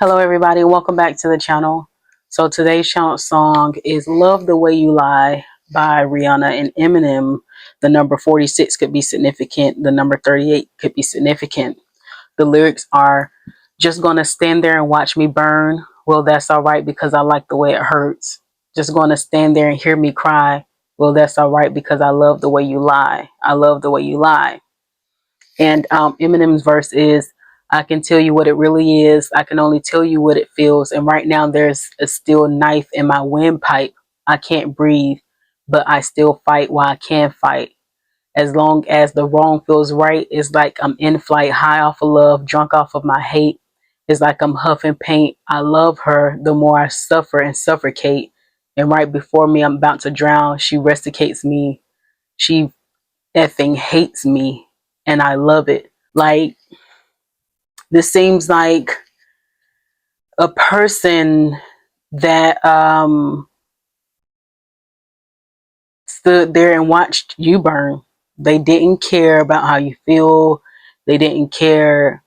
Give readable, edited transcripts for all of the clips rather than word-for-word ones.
Hello everybody, welcome back to the channel. So today's channel song is Love the Way You Lie by Rihanna and Eminem. The number 46 could be significant. The number 38 could be significant. The lyrics are, just gonna stand there and watch me burn. Well, that's alright because I like the way it hurts. Just gonna stand there and hear me cry. Well, that's alright because I love the way you lie. I love the way you lie. And Eminem's verse is, I can tell you what it really is. I can only tell you what it feels. And right now there's a steel knife in my windpipe. I can't breathe, but I still fight while I can fight. As long as the wrong feels right, it's like I'm in flight, high off of love, drunk off of my hate. It's like I'm huffing paint. I love her the more I suffer and suffocate. And right before me, I'm about to drown. She rusticates me. She effing hates me. And I love it. Like, this seems like a person that stood there and watched you burn. They didn't care about how you feel. They didn't care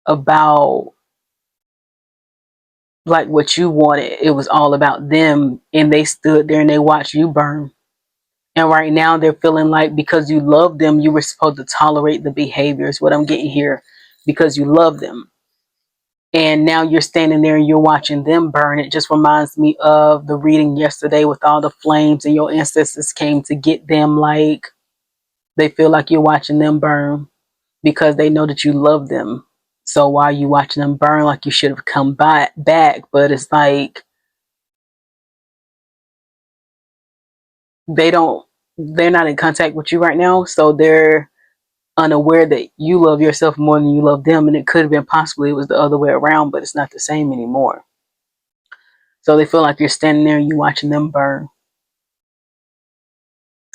about like what you wanted. It was all about them, and they stood there and they watched you burn. And right now they're feeling like because you love them, you were supposed to tolerate the behaviors. What I'm getting here, because you love them. And now you're standing there and you're watching them burn. It just reminds me of the reading yesterday with all the flames and your ancestors came to get them. Like, they feel like you're watching them burn because they know that you love them. So why are you watching them burn? Like, you should have come back. But it's like they're not in contact with you right now. So they're unaware that you love yourself more than you love them. And it could have been possibly it was the other way around, but it's not the same anymore. So they feel like you're standing there and you watching them burn.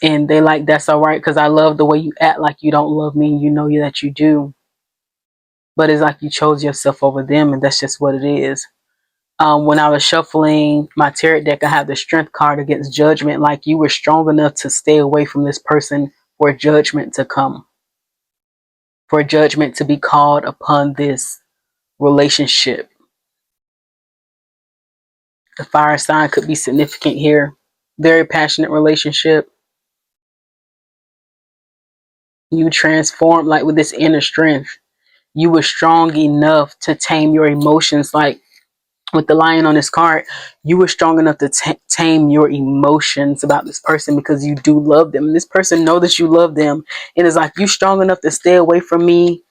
And they like, that's all right because I love the way you act like you don't love me and you know that you do. But it's like you chose yourself over them, and that's just what it is. When I was shuffling my tarot deck, I had the strength card against judgment. Like, you were strong enough to stay away from this person for judgment to come, for judgment to be called upon this relationship. The fire sign could be significant here. Very passionate relationship. You transformed like with this inner strength. You were strong enough to tame your emotions. Like with the lion on this card, you were strong enough to tame your emotions about this person because you do love them. And this person know that you love them. And it's like, you strong enough to stay away from me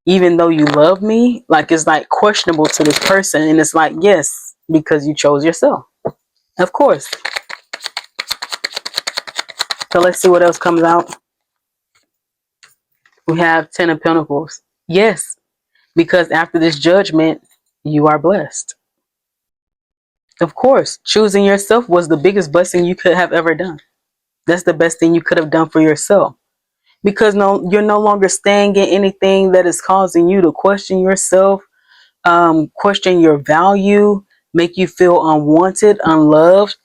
even though you love me. Like, it's like questionable to this person. And it's like, yes, because you chose yourself. Of course. So let's see what else comes out. We have 10 of Pentacles. Yes, because after this judgment, you are blessed. Of course, choosing yourself was the biggest blessing you could have ever done. That's the best thing you could have done for yourself. Because you're no longer staying in anything that is causing you to question yourself, question your value, make you feel unwanted, unloved.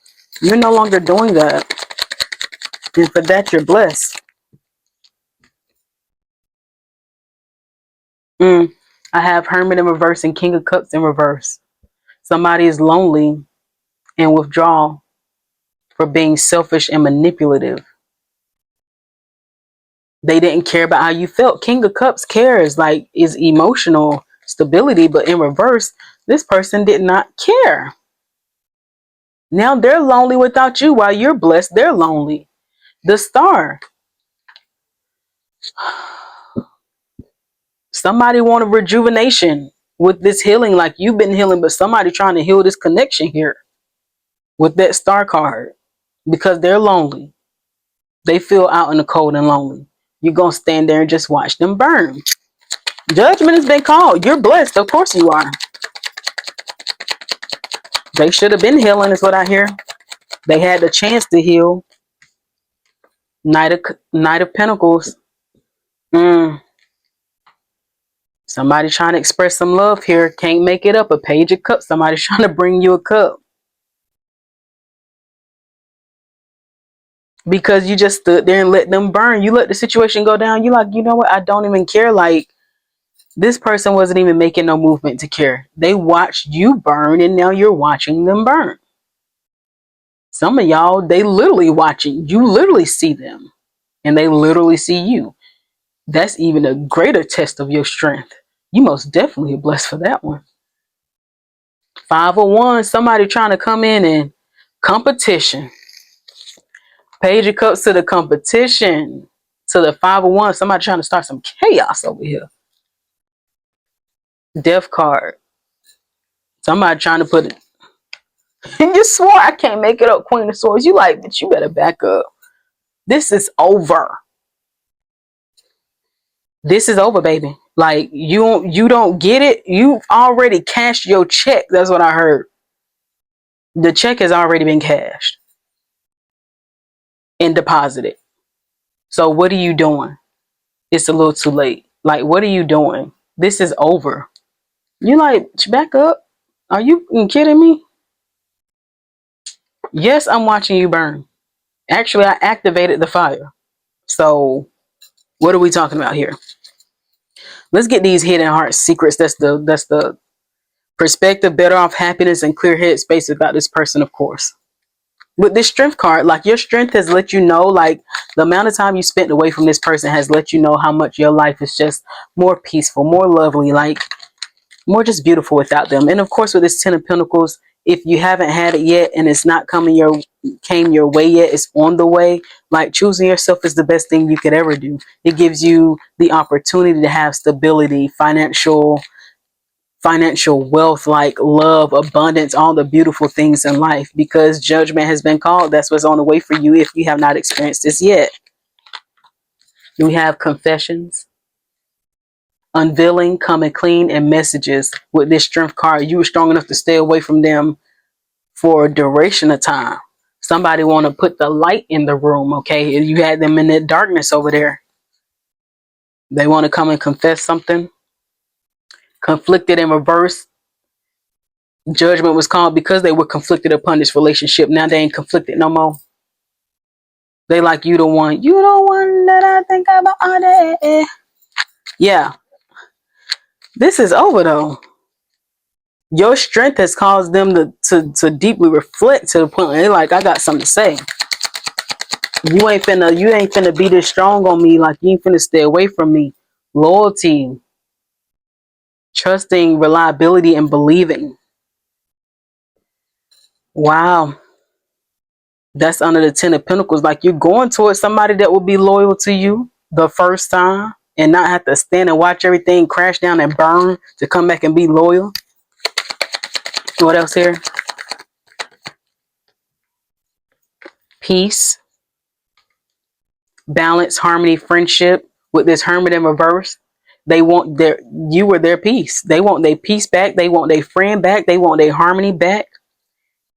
You're no longer doing that. And for that, you're blessed. I have Hermit in reverse and King of Cups in reverse. Somebody is lonely and withdrawal for being selfish and manipulative. They didn't care about how you felt. King of Cups cares, like, is emotional stability, but in reverse, this person did not care. Now they're lonely without you while you're blessed. They're lonely. The Star. Somebody wanted rejuvenation with this healing, like you've been healing, but somebody trying to heal this connection here with that Star card because they're lonely. They feel out in the cold and lonely. You're going to stand there and just watch them burn. Judgment has been called. You're blessed. Of course you are. They should have been healing is what I hear. They had the chance to heal. Knight of Pentacles. Somebody trying to express some love here. Can't make it up. A Page of Cups. Somebody's trying to bring you a cup. Because you just stood there and let them burn. You let the situation go down. You like, you know what? I don't even care. Like, This person wasn't even making no movement to care. They watched you burn, and now you're watching them burn. Some of y'all, they literally watching. You literally see them, and they literally see you. That's even a greater test of your strength. You most definitely are blessed for that one. 501, somebody trying to come in and competition. Page of Cups to the competition. To the 501, somebody trying to start some chaos over here. Death card. Somebody trying to put it. And you swore I can't make it up, Queen of Swords. You like, but you better back up. This is over. This is over, baby. Like, you don't get it. You've already cashed your check. That's what I heard. The check has already been cashed and deposited. So what are you doing? It's a little too late. Like, what are you doing? This is over. You like, back up. Are you kidding me? Yes, I'm watching you burn. Actually, I activated the fire. So what are we talking about here? Let's get these hidden heart secrets. That's the perspective, better off, happiness, and clear head space about this person, of course. With this strength card, like, your strength has let you know, like, the amount of time you spent away from this person has let you know how much your life is just more peaceful, more lovely, like more just beautiful without them. And of course, with this 10 of Pentacles, if you haven't had it yet and it's not came your way yet, it's on the way. Like, choosing yourself is the best thing you could ever do. It gives you the opportunity to have stability, financial wealth, like love, abundance, all the beautiful things in life, because judgment has been called. That's what's on the way for you if you have not experienced this yet. We have confessions, unveiling, coming clean, and messages. With this strength card, you were strong enough to stay away from them for a duration of time. Somebody want to put the light in the room, okay? You had them in the darkness over there. They want to come and confess something. Conflicted in reverse. Judgment was called because they were conflicted upon this relationship. Now they ain't conflicted no more. They like, you the one. You the one that I think about all day. Yeah. This is over though. Your strength has caused them to deeply reflect, to the point where they're like, I got something to say. You ain't finna be this strong on me. Like, you ain't finna stay away from me. Loyalty, trusting, reliability, and believing. Wow. That's under the 10 of Pentacles. Like, you're going towards somebody that will be loyal to you the first time and not have to stand and watch everything crash down and burn to come back and be loyal. What else here? Peace, balance, harmony, friendship. With this Hermit in reverse, they want you were their peace. They want their peace back. They want their friend back. They want their harmony back.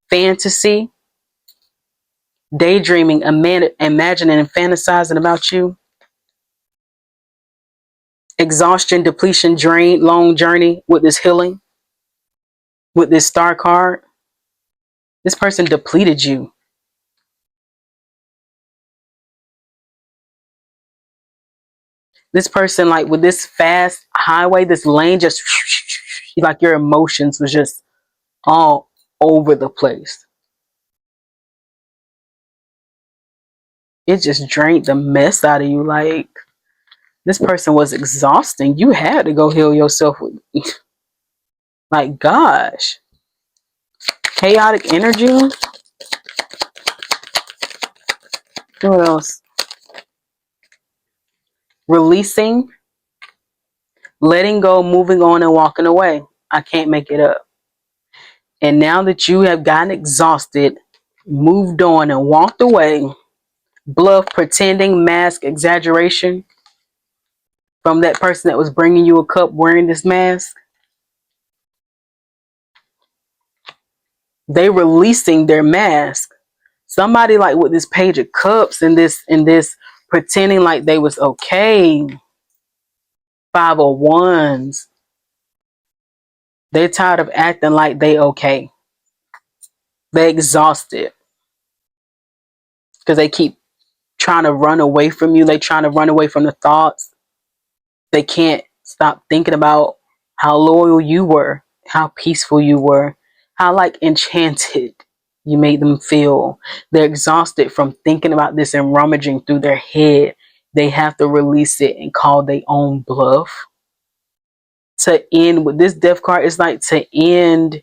Fantasy, daydreaming, imagining and fantasizing about you. Exhaustion, depletion, drain, long journey. With this healing, with this star card, this person depleted you. This person, like, with this fast highway, this lane, just like your emotions was just all over the place. It just drained the mess out of you. Like, this person was exhausting. You had to go heal yourself with, like, gosh. Chaotic energy. What else? Releasing, letting go, moving on, and walking away. I can't make it up. And now that you have gotten exhausted, moved on, and walked away, bluff, pretending, mask, exaggeration from that person that was bringing you a cup wearing this mask, they releasing their mask. Somebody, like, with this Page of Cups and this pretending like they was okay. 501s. They're tired of acting like they okay. They exhausted because they keep trying to run away from you. They trying to run away from the thoughts. They can't Stop thinking about how loyal you were, how peaceful you were, how like enchanted you made them feel. They're exhausted from thinking about this and rummaging through their head. They have to release it and call their own bluff. To end with this death card, it's like to end,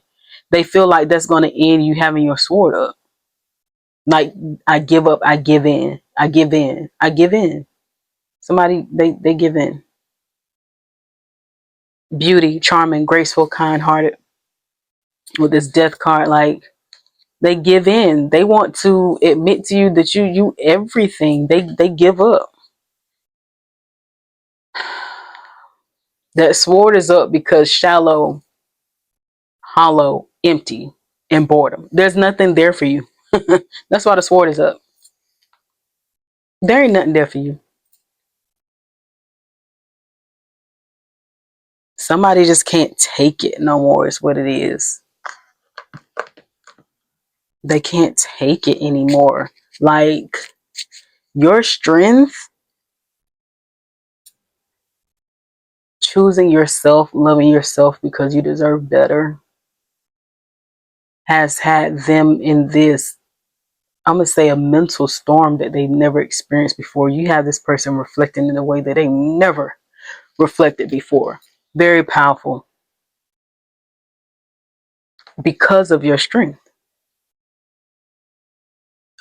they feel like that's going to end you having your sword up. Like, I give up, I give in, I give in, I give in. Somebody, they give in. Beauty, charming, graceful, kind-hearted. With this death card, like, they give in. They want to admit to you that you everything. They give up. That sword is up because shallow, hollow, empty, and boredom. There's nothing there for you. That's why the sword is up. There ain't nothing there for you. Somebody just can't take it no more, is what it is. They can't take it anymore. Like, your strength, choosing yourself, loving yourself because you deserve better, has had them in this, I'm going to say, a mental storm that they've never experienced before. You have this person reflecting in a way that they never reflected before. Very powerful. Because of your strength.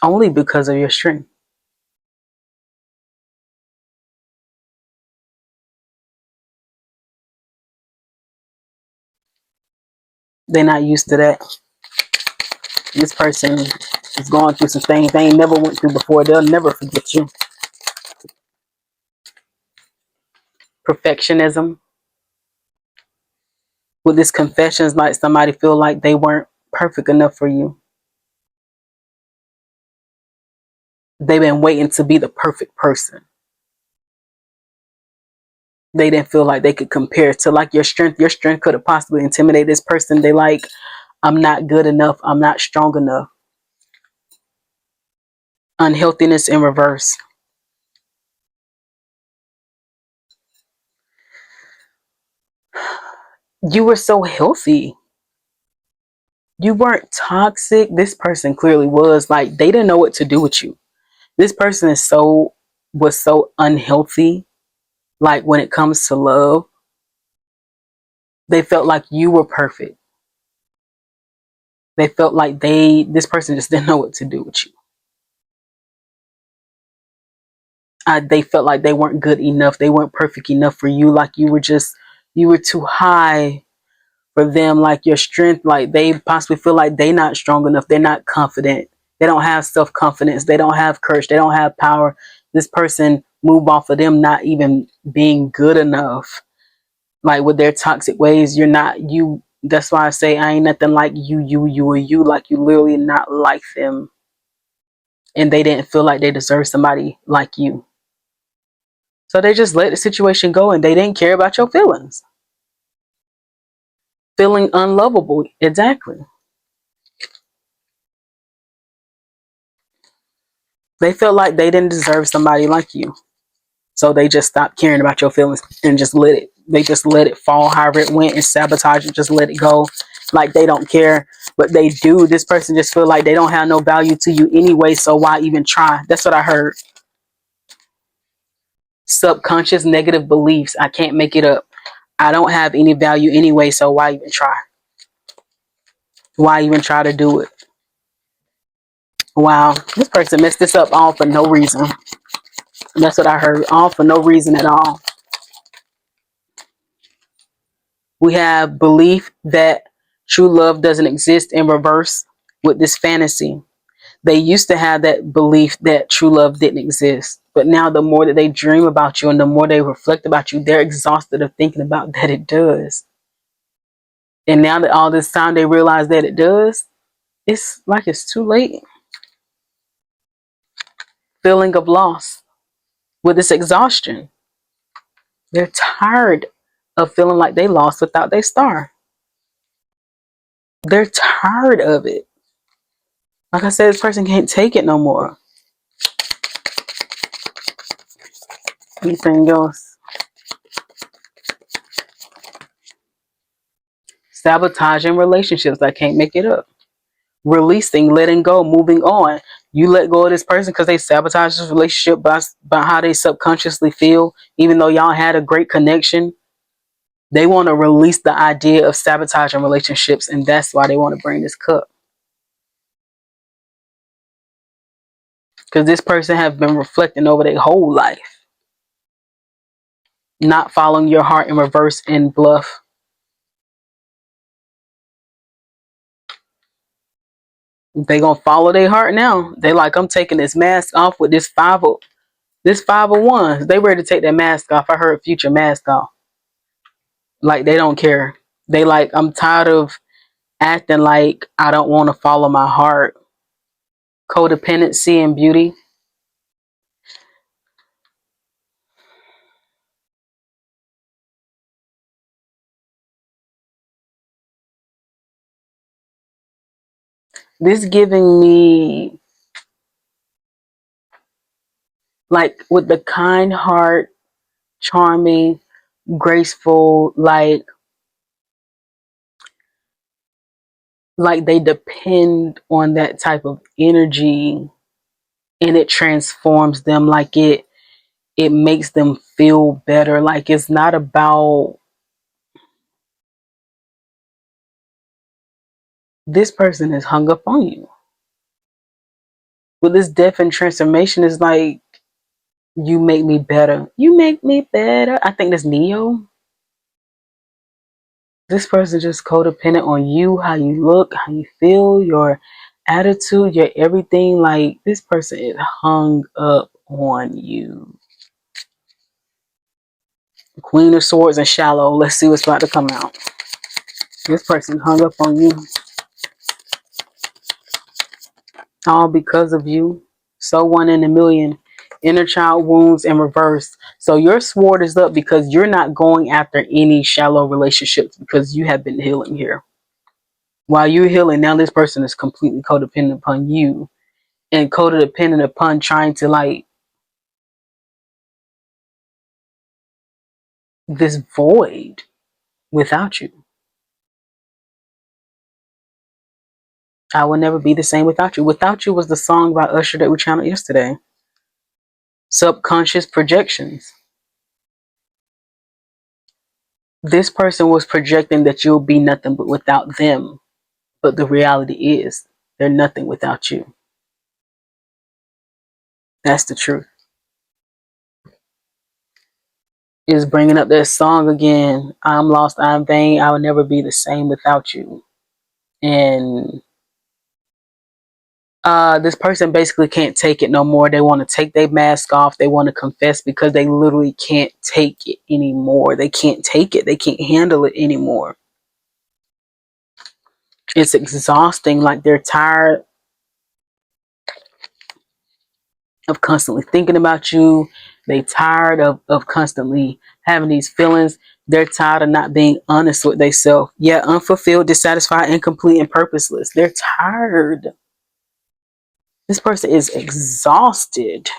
Only because of your strength. They're not used to that. This person is going through some things they ain't never went through before. They'll never forget you. Perfectionism. With this confession, it's like somebody feel like they weren't perfect enough for you. They've been waiting to be the perfect person. They didn't feel like they could compare to like your strength. Your strength could have possibly intimidated this person. They like, I'm not good enough. I'm not strong enough. Unhealthiness in reverse. You were so healthy. You weren't toxic. This person clearly was. Like, they didn't know what to do with you. This person was so unhealthy. Like, when it comes to love, they felt like you were perfect. They felt like this person just didn't know what to do with you. They felt like they weren't good enough. They weren't perfect enough for you. Like, you were too high for them. Like, your strength, like, they possibly feel like they're not strong enough. They're not confident. They don't have self-confidence. They don't have courage. They don't have power. This person moved off of them not even being good enough. Like, with their toxic ways, you're not you. That's why I say I ain't nothing like you or you. Like, you literally not like them. And they didn't feel like they deserved somebody like you. So they just let the situation go and they didn't care about your feelings. Feeling unlovable. Exactly. They felt like they didn't deserve somebody like you. So they just stopped caring about your feelings and just they just let it fall however it went and sabotage it, just let it go. Like, they don't care, but they do. This person just feel like they don't have no value to you anyway, so why even try? That's what I heard. Subconscious negative beliefs. I can't make it up. I don't have any value anyway, so why even try? Why even try to do it? Wow, this person messed this up all for no reason. That's what I heard. All for no reason at all. We have belief that true love doesn't exist in reverse with this fantasy. They used to have that belief that true love didn't exist. But now the more that they dream about you and the more they reflect about you, they're exhausted of thinking about that it does. And now that all this time they realize that it does, it's like it's too late. Feeling of loss with this exhaustion. They're tired of feeling like they lost without their star. They're tired of it. Like I said, this person can't take it no more. Anything else? Sabotaging relationships. I can't make it up. Releasing, letting go, moving on. You let go of this person because they sabotage this relationship by how they subconsciously feel, even though y'all had a great connection. They want to release the idea of sabotaging relationships, and that's why they want to bring this cup. Because this person have been reflecting over their whole life, not following your heart in reverse and bluff. They gonna follow their heart now. They like, I'm taking this mask off with this 501. They ready to take that mask off. I heard future mask off. Like they don't care. They like, I'm tired of acting like I don't want to follow my heart. Codependency and beauty. This giving me like with the kind heart, charming, graceful, like they depend on that type of energy, and it transforms them. Like it makes them feel better. Like it's not about this person is hung up on you. With this death and transformation is like, you make me better. You make me better. I think that's Neo. This person just codependent on you, how you look, how you feel, your attitude, your everything. Like this person is hung up on you. Queen of Swords and Shallow. Let's see what's about to come out. This person hung up on you. All because of you. So 1 in a million. Inner child wounds in reverse. So your sword is up because you're not going after any shallow relationships because you have been healing here. While you're healing, now this person is completely codependent upon you and codependent upon trying to like this void without you. I will never be the same without you. Without You was the song by Usher that we channeled yesterday. Subconscious projections. This person was projecting that you'll be nothing but without them. But the reality is they're nothing without you. That's the truth. Is bringing up that song again. I'm lost, I'm vain. I will never be the same without you. And this person basically can't take it no more. They want to take their mask off. They want to confess because they literally can't take it anymore. They can't take it. They can't handle it anymore. It's exhausting. Like they're tired of constantly thinking about you. They tired of constantly having these feelings. They're tired of not being honest with themselves. Yeah, unfulfilled, dissatisfied, incomplete, and purposeless. They're tired. This person is exhausted,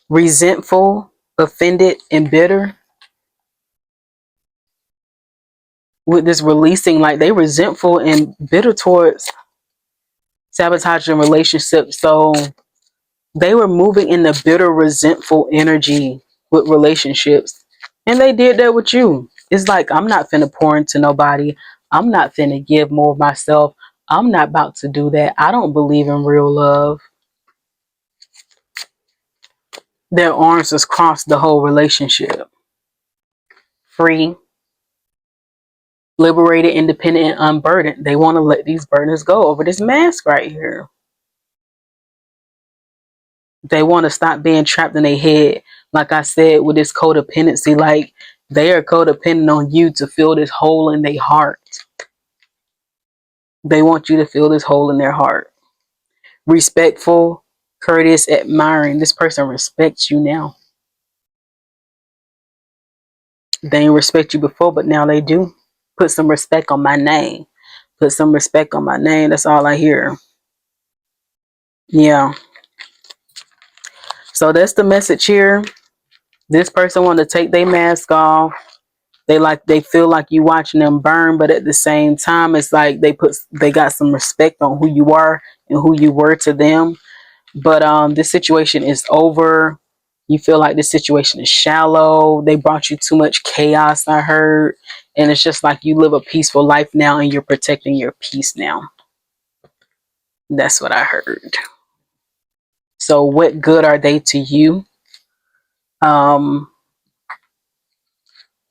resentful, offended, and bitter. With this releasing, like they resentful and bitter towards sabotaging relationships. So they were moving in the bitter, resentful energy with relationships. And they did that with you. It's like, I'm not finna pour into nobody. I'm not finna give more of myself. I'm not about to do that. I don't believe in real love. Their arms just crossed the whole relationship. Free, liberated, independent, and unburdened. They want to let these burdens go over this mask right here. They want to stop being trapped in their head. Like I said, with this codependency, like they are codependent on you to fill this hole in their heart. They want you to fill this hole in their heart. Respectful, courteous, admiring. This person respects you now. They didn't respect you before, but now they do. Put some respect on my name. Put some respect on my name. That's all I hear. Yeah. So that's the message here. This person want to take their mask off. They feel like you watching them burn, but at the same time, it's like they got some respect on who you are and who you were to them. But this situation is over. You feel like this situation is shallow. They brought you too much chaos, I heard. And it's just like you live a peaceful life now and you're protecting your peace now. That's what I heard. So what good are they to you?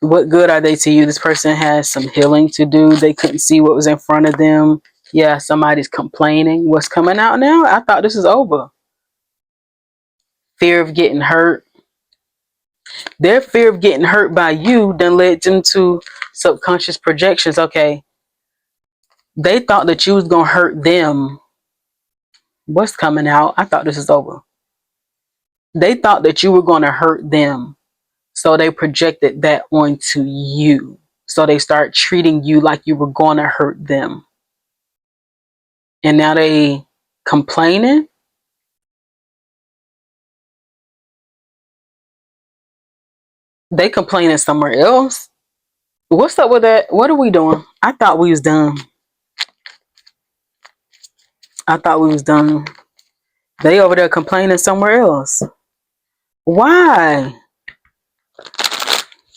What good are they to you? This person has some healing to do. They couldn't see what was in front of them. Yeah, somebody's complaining. What's coming out now? I thought this was over. Fear of getting hurt. Their fear of getting hurt by you then led them to subconscious projections. Okay, they thought that you was going to hurt them. What's coming out? I thought this was over. They thought that you were going to hurt them. So they projected that onto you. So they start treating you like you were going to hurt them. And now they complaining. They complaining somewhere else. What's up with that? What are we doing? I thought we was done. I thought we was done. They over there complaining somewhere else. Why?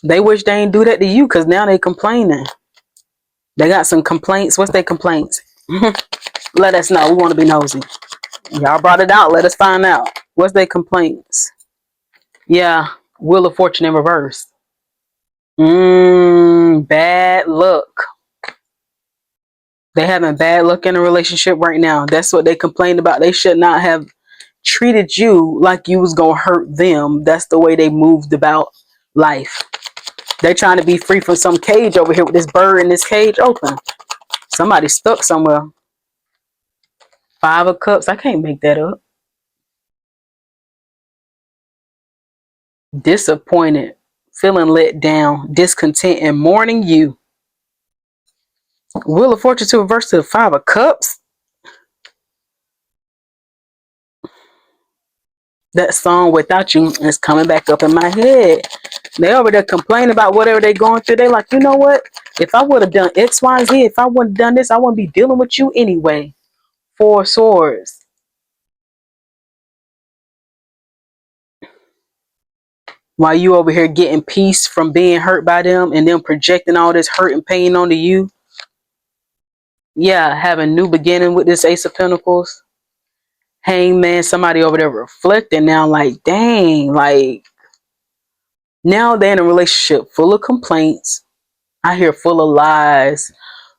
They wish they ain't do that to you because now they complaining. They got some complaints. What's their complaints? Let us know. We want to be nosy. Y'all brought it out. Let us find out. What's their complaints? Yeah. Wheel of Fortune in reverse. Bad luck. They having bad luck in a relationship right now. That's what they complained about. They should not have treated you like you was gonna hurt them. That's the way they moved about life. They're trying to be free from some cage over here with this bird in this cage open. Somebody stuck somewhere. 5 of Cups. I can't make that up. Disappointed, feeling let down, discontent, and mourning you. Wheel of Fortune to reverse to the 5 of Cups. That song Without You is coming back up in my head. They over there complaining about whatever they going through. They like, you know what? If I would have done X, Y, Z, if I wouldn't have done this, I wouldn't be dealing with you anyway. 4 swords. While you over here getting peace from being hurt by them and them projecting all this hurt and pain onto you. Yeah, having new beginning with this Ace of Pentacles. Hangman, somebody over there reflecting now like, dang, like now they're in a relationship full of complaints. I hear full of lies,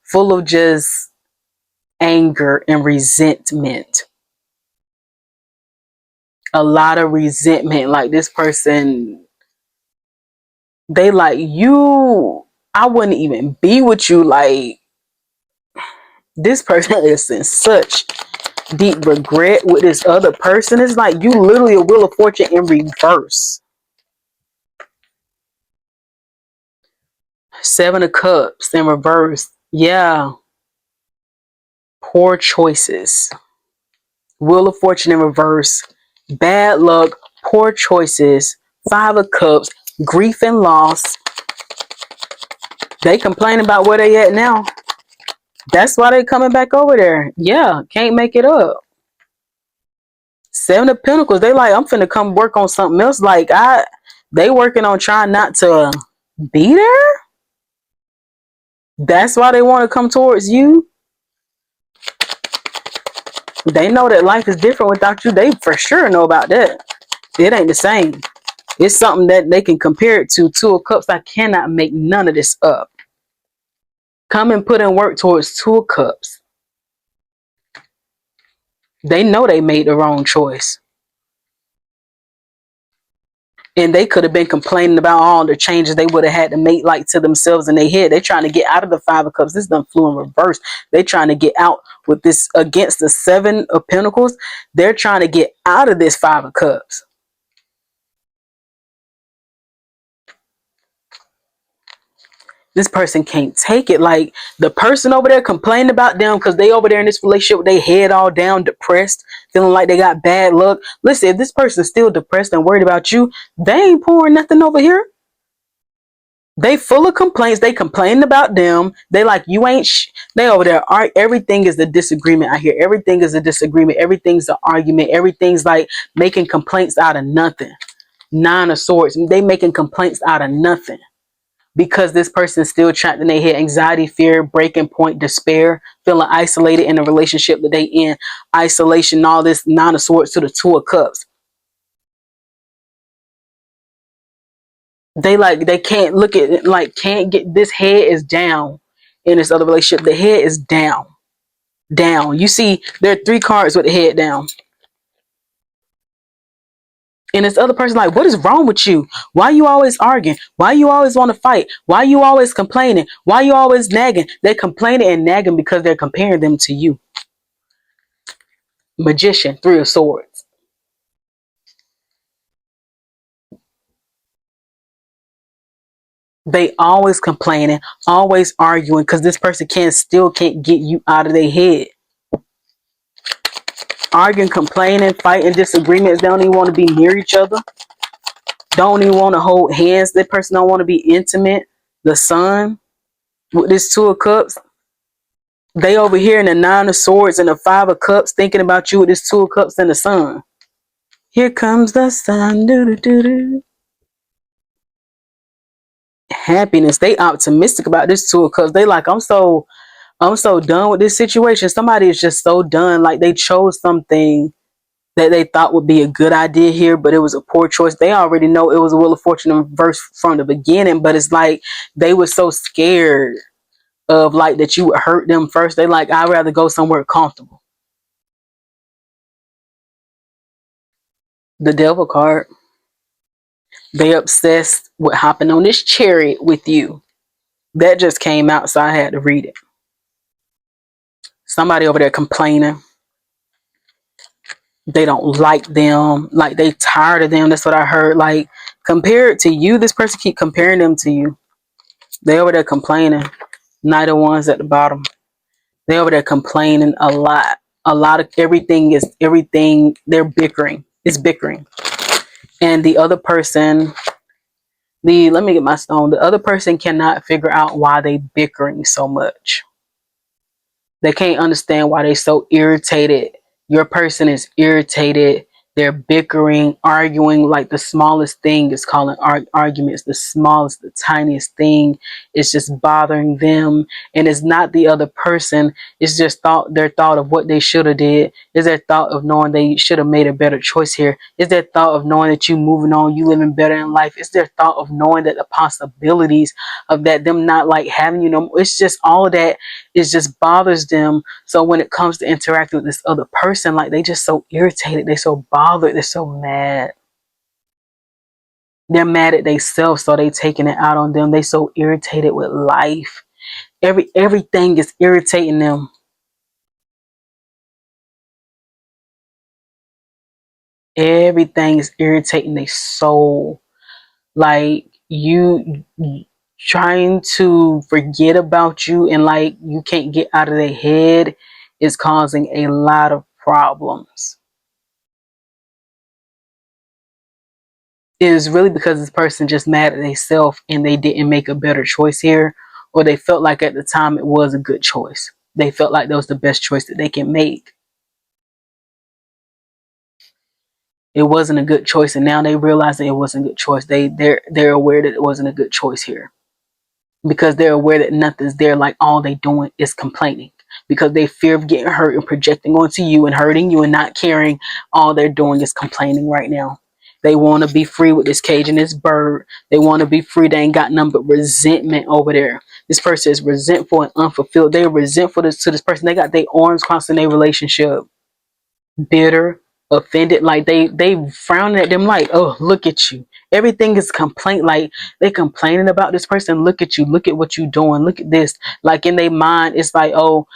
full of just anger and resentment. A lot of resentment. Like this person, they like you. I wouldn't even be with you. Like this person is in such deep regret with this other person. It's like you literally a Wheel of Fortune in reverse. 7 of Cups in reverse. Yeah. Poor choices. Wheel of Fortune in reverse. Bad luck. Poor choices. 5 of Cups. Grief and loss. They complain about where they at now. That's why they coming back over there. Yeah. Can't make it up. 7 of Pentacles. They like, I'm finna come work on something else. Like they working on trying not to be there. That's why they want to come towards you. They know that life is different without you. They for sure know about that. It ain't the same. It's something that they can compare it to. 2 of Cups. I cannot make none of this up. Come and put in work towards 2 of Cups. They know they made the wrong choice. And they could have been complaining about all the changes they would have had to make like to themselves in their head. They're trying to get out of the 5 of Cups. This done flew in reverse. They're trying to get out with this against the 7 of Pentacles. They're trying to get out of this 5 of Cups. This person can't take it. Like the person over there complaining about them because they over there in this relationship with their head all down, depressed, feeling like they got bad luck. Listen, if this person's still depressed and worried about you, they ain't pouring nothing over here. They full of complaints. They complaining about them. They like, you ain't they over there everything is a disagreement. I hear everything is a disagreement. Everything's an argument. Everything's like making complaints out of nothing. Nine of Swords. They making complaints out of nothing because this person's still trapped in their head. Anxiety, fear, breaking point, despair, feeling isolated in a relationship that they in. Isolation, all this. Nine of Swords to the Two of Cups. They can't look at it, like can't get this head is down in this other relationship. The head is down. You see, there are three cards with the head down. And this other person like, what is wrong with you? Why you always arguing? Why you always want to fight? Why you always complaining? Why you always nagging? They're complaining and nagging because they're comparing them to you. Magician, Three of Swords. They always complaining, always arguing because this person can't get you out of their head. Arguing, complaining, fighting, disagreements. They don't even want to be near each other. Don't even want to hold hands. That person don't want to be intimate. The Sun with this Two of Cups. They over here in the Nine of Swords and the Five of Cups thinking about you with this Two of Cups and the Sun. Here comes the sun. Doo-doo-doo-doo. Happiness. They optimistic about this Two of Cups. They like, I'm so done with this situation. Somebody is just so done. Like they chose something that they thought would be a good idea here, but it was a poor choice. They already know it was a Wheel of Fortune in reverse from the beginning, but it's like they were so scared of like that you would hurt them first. They like, I'd rather go somewhere comfortable. The Devil card. They obsessed with hopping on this chariot with you. That just came out, so I had to read it. Somebody over there complaining. They don't like them. Like they tired of them. That's what I heard. Like compared to you, this person keep comparing them to you. They over there complaining. Knight of Wands at the bottom. They over there complaining a lot. A lot of everything is everything. They're bickering. It's bickering. And the other person, let me get my stone. The other person cannot figure out why they bickering so much. They can't understand why they so irritated. Your person is irritated. They're bickering, arguing, like the smallest thing is calling arguments. The smallest, the tiniest thing is just bothering them. And it's not the other person. It's just their thought of what they should have did. Is their thought of knowing they should have made a better choice here. Is their thought of knowing that you moving on, you living better in life. It's their thought of knowing that the possibilities of that, them not like having you know, it's just all of that. It just bothers them. So when it comes to interacting with this other person, like they just so irritated, they so bothered, they're so mad. They're mad at themselves, so they taking it out on them. They so irritated with life. Everything is irritating them. Everything is irritating their soul. Like you trying to forget about you and like you can't get out of their head is causing a lot of problems. It is really because this person just mad at themselves and they didn't make a better choice here, or they felt like at the time it was a good choice. They felt like that was the best choice that they can make. It wasn't a good choice, and now they realize that it wasn't a good choice. They're aware that it wasn't a good choice here. Because they're aware that nothing's there, like all they doing is complaining because they fear of getting hurt and projecting onto you and hurting you and not caring. All they're doing is complaining right now. They want to be free with this cage and this bird. They want to be free. They ain't got nothing but resentment over there. This person is resentful and unfulfilled. They're resentful to this person. They got their arms crossed in their relationship. Bitter, offended, like they frowning at them like, oh, look at you. Everything is complaint, like they complaining about this person. Look at you, look at what you doing, look at this. Like in their mind it's like, oh,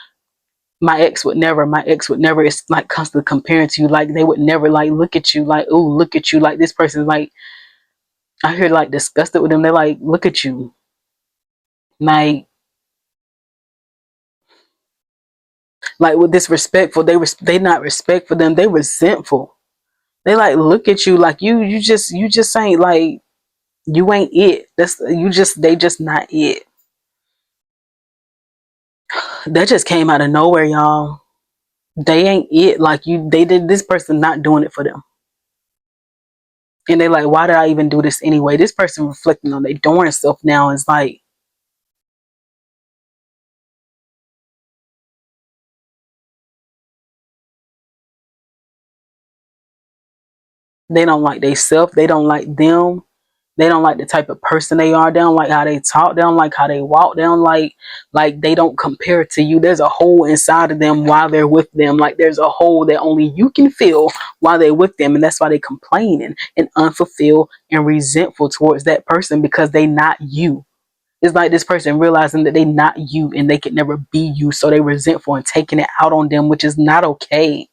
my ex would never, my ex would never. It's like constantly comparing to you, like they would never. Like look at you, like, oh, look at you. Like this person is like, I hear like disgusted with them. They're like, look at you, like with disrespectful. They not respectful them, they resentful. They like, look at you, like you just ain't like, You ain't it. They just not it. That just came out of nowhere, y'all. They ain't it. Like they did this person not doing it for them. And they like, why did I even do this anyway? This person reflecting on their darn self now is like, they don't like they self. They don't like them. They don't like the type of person they are. They don't like how they talk. They don't like how they walk. They don't like they don't compare to you. There's a hole inside of them while they're with them. Like there's a hole that only you can feel while they're with them. And that's why they complaining and unfulfilled and resentful towards that person because they not you. It's like this person realizing that they not you and they could never be you. So they resentful and taking it out on them, which is not okay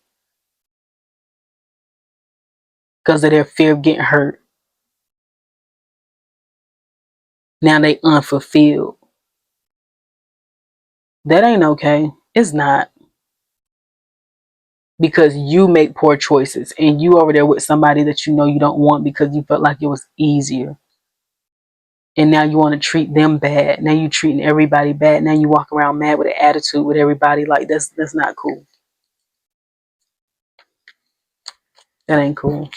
because of their fear of getting hurt. Now they unfulfilled. That ain't okay. It's not. Because you make poor choices and you over there with somebody that you know you don't want because you felt like it was easier. And now you want to treat them bad. Now you treating everybody bad. Now you walk around mad with an attitude with everybody. Like that's not cool. That ain't cool.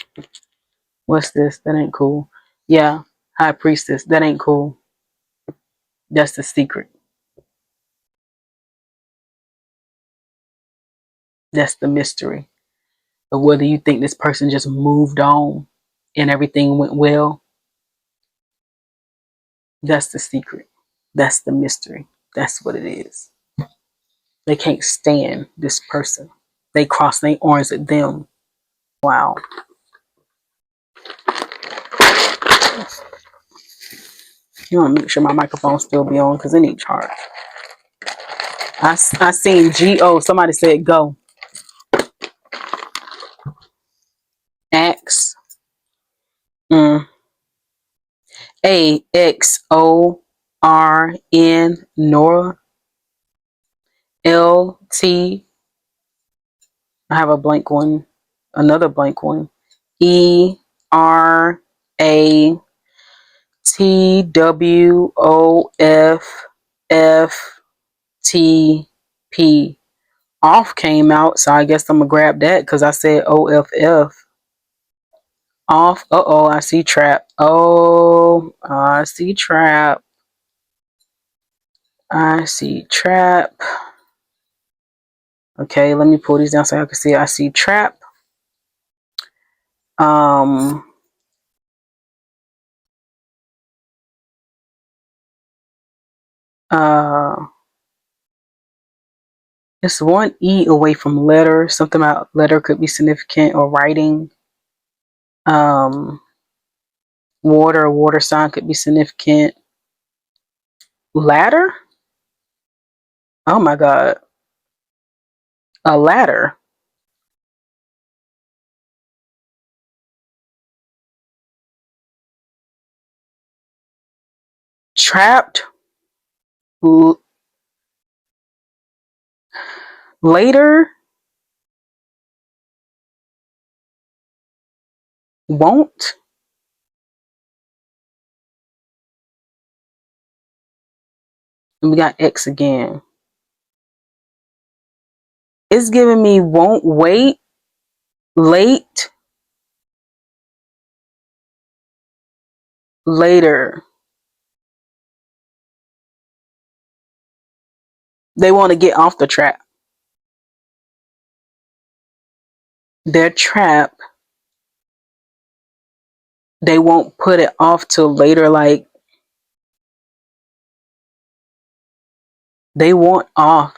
What's this? That ain't cool. Yeah, high priestess. That ain't cool. That's the secret. That's the mystery of whether you think this person just moved on and everything went well. That's the secret. That's the mystery. That's what it is. They can't stand this person. They cross their arms at them. Wow. You want to make sure my microphone still be on because it need charge. I seen G-O. Somebody said go. Ax. AXORN. Nora. LT. I have a blank one. Another blank one. ERATWOFFTP. Off came out, so I guess I'm gonna grab that because I said OFF. Off. Uh-oh, I see trap. Oh, I see trap. I see trap. Okay, let me pull these down so I can see it. I see trap. It's one E away from letter. Something about letter could be significant or writing. Water sign could be significant. Ladder? Oh my God. A ladder. Trapped. Later. Won't. And we got X again. It's giving me won't wait. Late. Later. They want to get off the trap. They're trapped. They won't put it off till later. Like they want off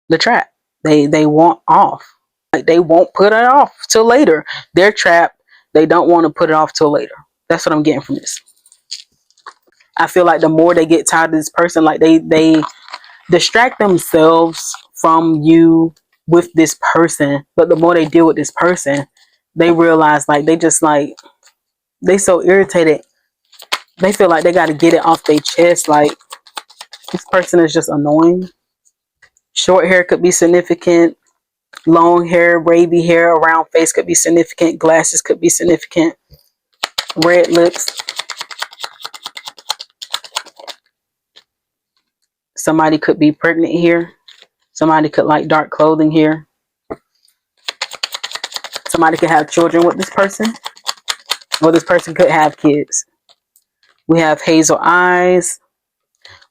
the trap. They want off. Like they won't put it off till later. They're trapped. They don't want to put it off till later. That's what I'm getting from this. I feel like the more they get tired of this person, like they distract themselves from you with this person, but the more they deal with this person, they realize like they just like they so irritated. They feel like they got to get it off their chest. Like this person is just annoying. Short hair could be significant. Long hair, wavy hair, around face could be significant. Glasses could be significant. red lips. Somebody could be pregnant here. Somebody could like dark clothing here. Somebody could have children with this person, or this person could have kids. We have hazel eyes.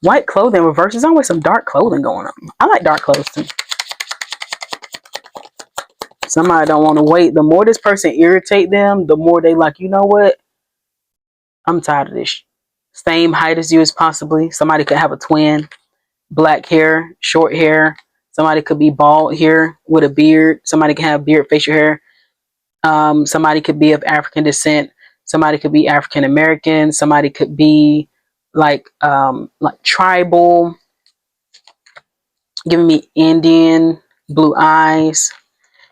White clothing reverse. There's always some dark clothing going on. I like dark clothes too. Somebody don't want to wait. The more this person irritate them, the more they like, you know what? I'm tired of this. Same height as you as possibly. Somebody could have a twin. Black hair, short hair. Somebody could be bald here with a beard. Somebody can have beard, facial hair. Somebody could be of African descent. Somebody could be African American. Somebody could be like tribal, giving me Indian, blue eyes.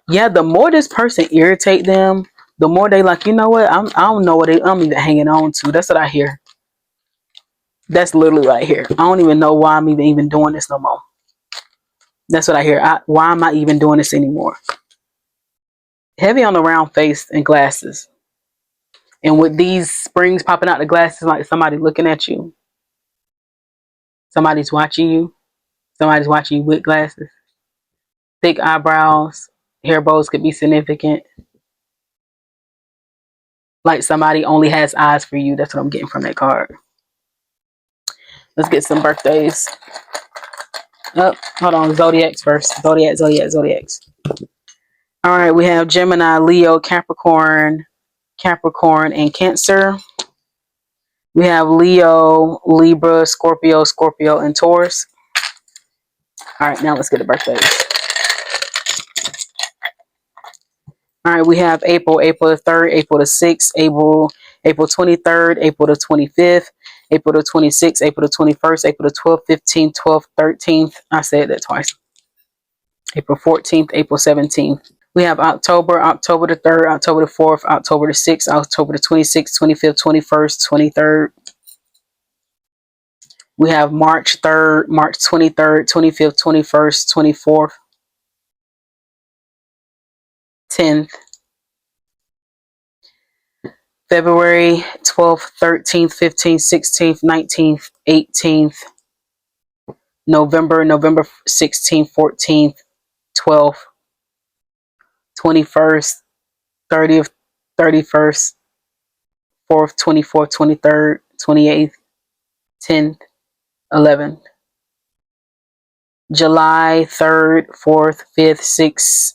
Yeah, the more this person irritate them, the more they like, you know what? I don't know what I'm even hanging on to. That's what I hear. That's literally what I hear. I don't even know why I'm even doing this no more. That's what I hear. Why am I even doing this anymore? Heavy on the round face and glasses. And with these springs popping out the glasses, like somebody looking at you. Somebody's watching you. Somebody's watching you with glasses. Thick eyebrows. Hair bows could be significant. Like somebody only has eyes for you. That's what I'm getting from that card. Let's get some birthdays. Oh, hold on. Zodiacs first. Zodiacs. All right, we have Gemini, Leo, Capricorn, and Cancer. We have Leo, Libra, Scorpio, and Taurus. All right, now let's get the birthdays. All right, we have April the 3rd, April the 6th, April 23rd, April the 25th, April the 26th, April the 21st, April the 12th, 15th, 12th, 13th. I said that twice. April 14th, April 17th. We have October the 3rd, October the 4th, October the 6th, October the 26th, 25th, 21st, 23rd. We have March 3rd, March 23rd, 25th, 21st, 24th, 10th. February 12th, 13th, 15th, 16th, 19th, 18th. November 16th, 14th, 12th, 21st, 30th, 31st, 4th, 24th, 23rd, 28th, 10th, 11th. July 3rd, 4th, 5th, 6th,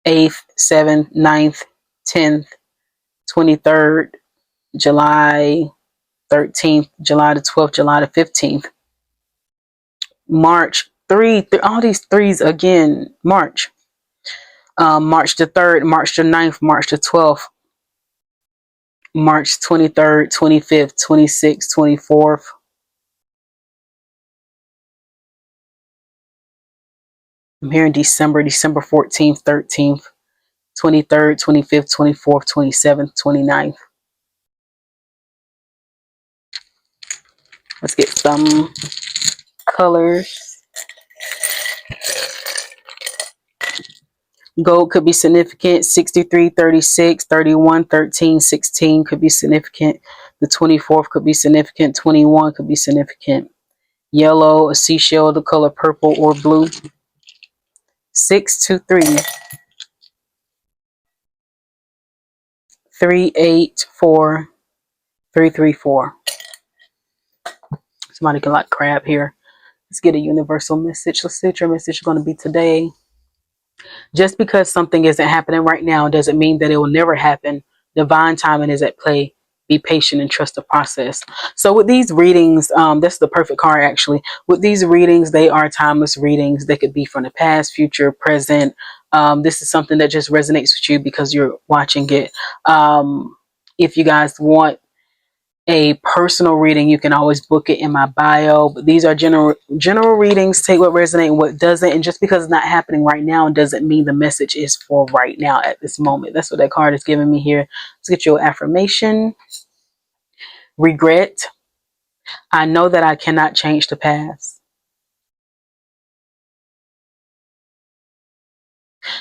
8th, 7th, 9th, 10th, 23rd, July 13th, July the 12th, July the 15th. March 3, all these threes again. March. March the 3rd, March the 9th, March the 12th, March 23rd, 25th, 26th, 24th. I'm here in December 14th, 13th, 23rd, 25th, 24th, 27th, 29th. Let's get some colors. Gold could be significant. 63, 36, 31, 13, 16 could be significant. The 24th could be significant. 21 could be significant. Yellow, a seashell, the color purple or blue. 623, 384, 334. Somebody can like crab here. Let's get a universal message. Let's see what your message is going to be today. Just because something isn't happening right now doesn't mean that it will never happen. Divine timing is at play. Be patient and trust the process. So with these readings, that's the perfect card actually. With these readings, they are timeless readings. They could be from the past, future, present. This is something that just resonates with you because you're watching it. If you guys want a personal reading, you can always book it in my bio. But these are general readings. Take what resonates and what doesn't. And just because it's not happening right now doesn't mean the message is for right now at this moment. That's what that card is giving me here. Let's get your affirmation. Regret. I know that I cannot change the past.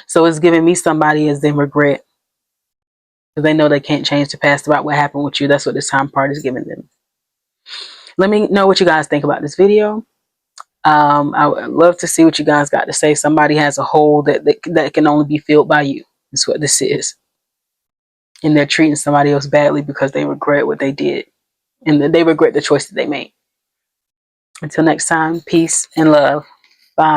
So it's giving me somebody is in regret. Because they know they can't change the past about what happened with you. That's what this time card is giving them. Let me know what you guys think about this video. I would love to see what you guys got to say. Somebody has a hole that can only be filled by you. That's what this is. And they're treating somebody else badly because they regret what they did. And they regret the choice that they made. Until next time, peace and love. Bye.